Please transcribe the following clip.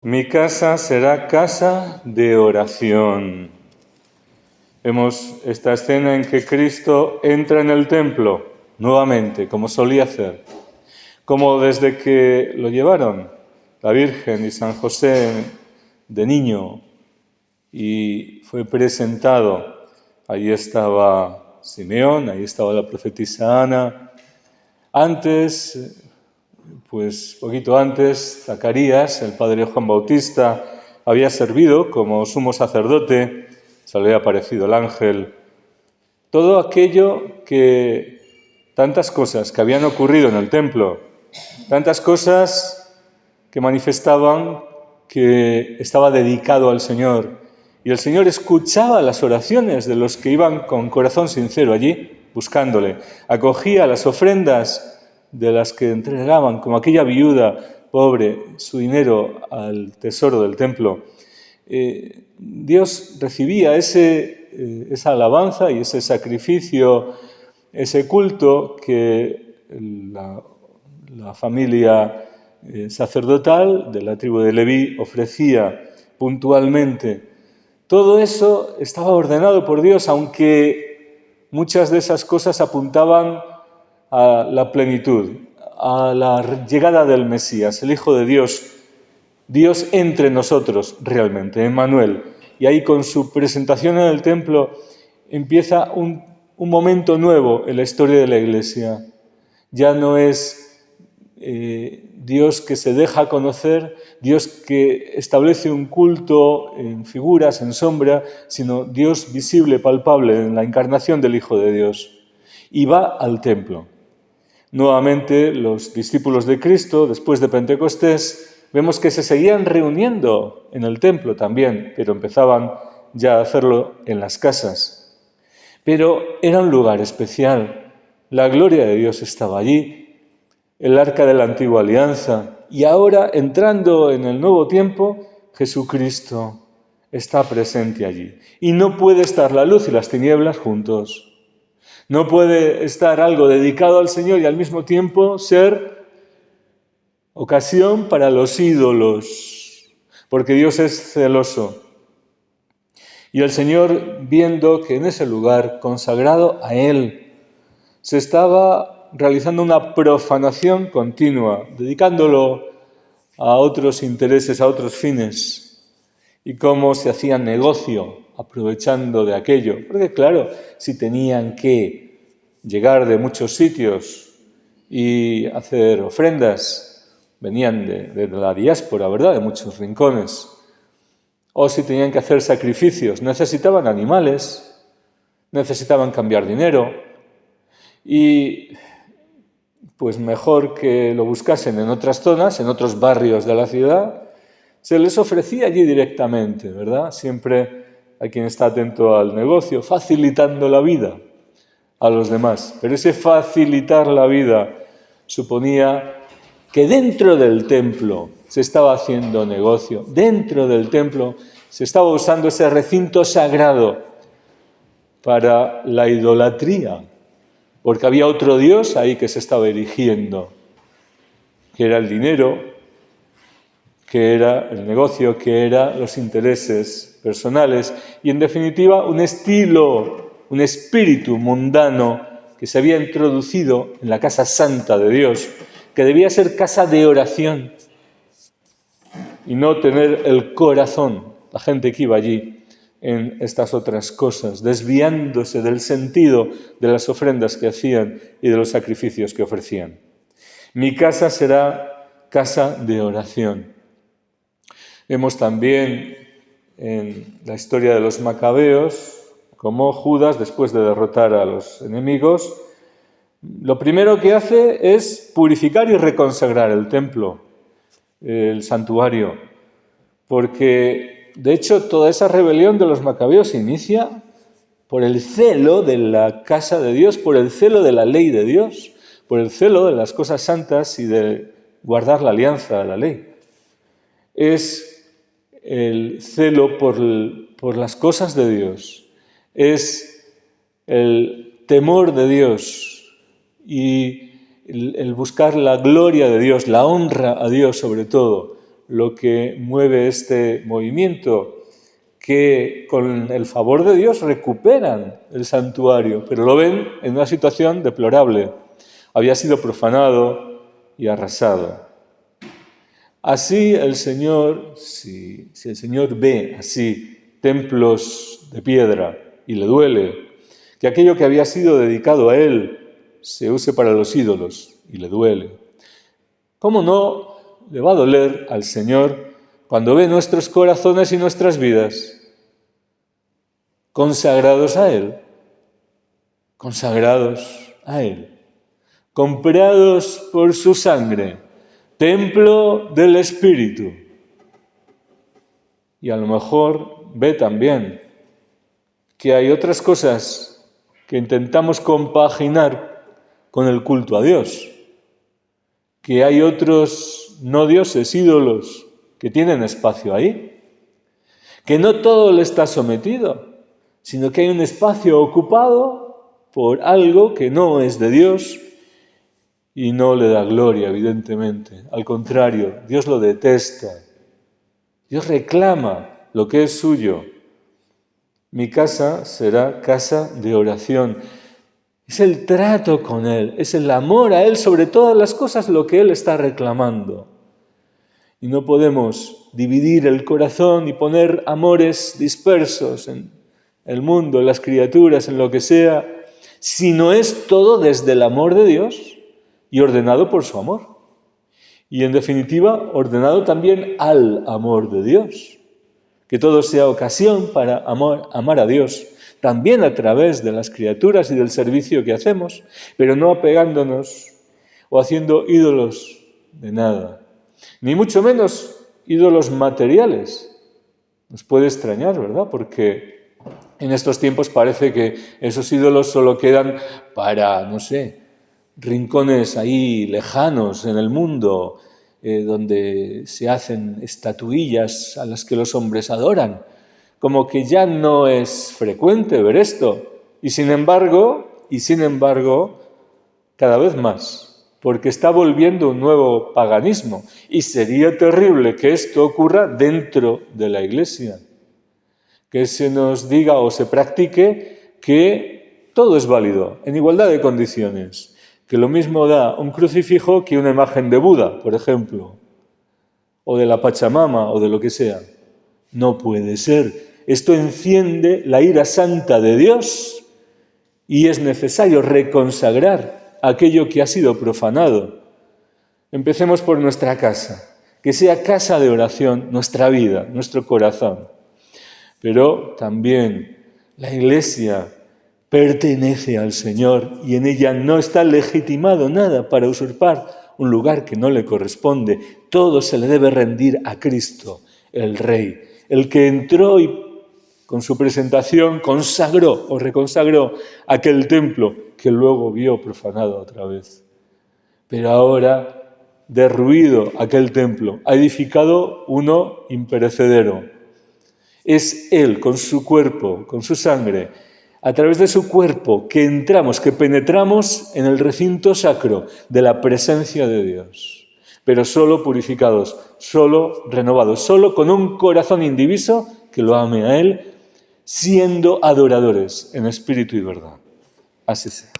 Mi casa será casa de oración. Vemos esta escena en que Cristo entra en el templo nuevamente, como solía hacer. Como desde que lo llevaron la Virgen y San José de niño y fue presentado. Allí estaba Simeón, ahí estaba la profetisa Ana. Antes, poquito antes, Zacarías, el padre Juan Bautista, había servido como sumo sacerdote, se le había aparecido el ángel. Todo aquello tantas cosas que habían ocurrido en el templo, tantas cosas que manifestaban que estaba dedicado al Señor. Y el Señor escuchaba las oraciones de los que iban con corazón sincero allí, buscándole. Acogía las ofrendas de las que entregaban, como aquella viuda pobre, su dinero al tesoro del templo. Dios recibía esa alabanza y ese sacrificio, ese culto que la familia sacerdotal de la tribu de Leví ofrecía puntualmente. Todo eso estaba ordenado por Dios, aunque muchas de esas cosas apuntaban a la plenitud, a la llegada del Mesías, el Hijo de Dios, Dios entre nosotros realmente, Emmanuel. Y ahí con su presentación en el templo empieza un momento nuevo en la historia de la Iglesia. Ya no es Dios que se deja conocer, Dios que establece un culto en figuras, en sombra, sino Dios visible, palpable, en la encarnación del Hijo de Dios. Y va al templo. Nuevamente, los discípulos de Cristo, después de Pentecostés, vemos que se seguían reuniendo en el templo también, pero empezaban ya a hacerlo en las casas. Pero era un lugar especial. La gloria de Dios estaba allí, el arca de la antigua alianza. Y ahora, entrando en el nuevo tiempo, Jesucristo está presente allí. Y no puede estar la luz y las tinieblas juntos. No puede estar algo dedicado al Señor y al mismo tiempo ser ocasión para los ídolos, porque Dios es celoso. Y el Señor, viendo que en ese lugar consagrado a Él se estaba realizando una profanación continua, dedicándolo a otros intereses, a otros fines, y cómo se hacía negocio aprovechando de aquello. Porque claro, si tenían que llegar de muchos sitios y hacer ofrendas, venían de la diáspora, ¿verdad?, de muchos rincones. O si tenían que hacer sacrificios, necesitaban animales, necesitaban cambiar dinero, y pues mejor que lo buscasen en otras zonas, en otros barrios de la ciudad, se les ofrecía allí directamente, ¿verdad? Siempre hay quien está atento al negocio, facilitando la vida a los demás. Pero ese facilitar la vida suponía que dentro del templo se estaba haciendo negocio, dentro del templo se estaba usando ese recinto sagrado para la idolatría, porque había otro Dios ahí que se estaba erigiendo, que era el dinero, que era el negocio, que eran los intereses personales y, en definitiva, un estilo, un espíritu mundano que se había introducido en la casa santa de Dios, que debía ser casa de oración y no tener el corazón, la gente que iba allí, en estas otras cosas, desviándose del sentido de las ofrendas que hacían y de los sacrificios que ofrecían. Mi casa será casa de oración. Vemos también en la historia de los macabeos cómo Judas, después de derrotar a los enemigos, lo primero que hace es purificar y reconsagrar el templo, el santuario, porque de hecho toda esa rebelión de los macabeos se inicia por el celo de la casa de Dios, por el celo de la ley de Dios, por el celo de las cosas santas y de guardar la alianza de la ley. Es el celo por las cosas de Dios, es el temor de Dios y el buscar la gloria de Dios, la honra a Dios sobre todo, lo que mueve este movimiento, que con el favor de Dios recuperan el santuario, pero lo ven en una situación deplorable. Había sido profanado y arrasado. Así el Señor, si el Señor ve así templos de piedra y le duele que aquello que había sido dedicado a Él se use para los ídolos y le duele, ¿cómo no le va a doler al Señor cuando ve nuestros corazones y nuestras vidas consagrados a Él, comprados por su sangre, templo del Espíritu? Y a lo mejor ve también que hay otras cosas que intentamos compaginar con el culto a Dios, que hay otros no dioses, ídolos, que tienen espacio ahí, que no todo le está sometido, sino que hay un espacio ocupado por algo que no es de Dios y no le da gloria, evidentemente. Al contrario, Dios lo detesta. Dios reclama lo que es suyo. Mi casa será casa de oración. Es el trato con Él, es el amor a Él sobre todas las cosas lo que Él está reclamando. Y no podemos dividir el corazón y poner amores dispersos en el mundo, en las criaturas, en lo que sea, sino es todo desde el amor de Dios y ordenado por su amor. Y en definitiva, ordenado también al amor de Dios. Que todo sea ocasión para amar a Dios, también a través de las criaturas y del servicio que hacemos, pero no apegándonos o haciendo ídolos de nada, ni mucho menos ídolos materiales. Nos puede extrañar, ¿verdad? Porque en estos tiempos parece que esos ídolos solo quedan para, no sé, rincones ahí lejanos en el mundo, donde se hacen estatuillas a las que los hombres adoran. Como que ya no es frecuente ver esto. Y sin embargo, cada vez más, porque está volviendo un nuevo paganismo. Y sería terrible que esto ocurra dentro de la Iglesia. Que se nos diga o se practique que todo es válido, en igualdad de condiciones. Que lo mismo da un crucifijo que una imagen de Buda, por ejemplo, o de la Pachamama, o de lo que sea. No puede ser. Esto enciende la ira santa de Dios y es necesario reconsagrar aquello que ha sido profanado. Empecemos por nuestra casa, que sea casa de oración, nuestra vida, nuestro corazón. Pero también la Iglesia pertenece al Señor y en ella no está legitimado nada para usurpar un lugar que no le corresponde. Todo se le debe rendir a Cristo, el Rey, el que entró y con su presentación consagró o reconsagró aquel templo que luego vio profanado otra vez. Pero ahora, derruido aquel templo, ha edificado uno imperecedero. Es Él, con su cuerpo, con su sangre, a través de su cuerpo, que entramos, que penetramos en el recinto sacro de la presencia de Dios. Pero solo purificados, solo renovados, solo con un corazón indiviso que lo ame a Él, siendo adoradores en espíritu y verdad. Así sea.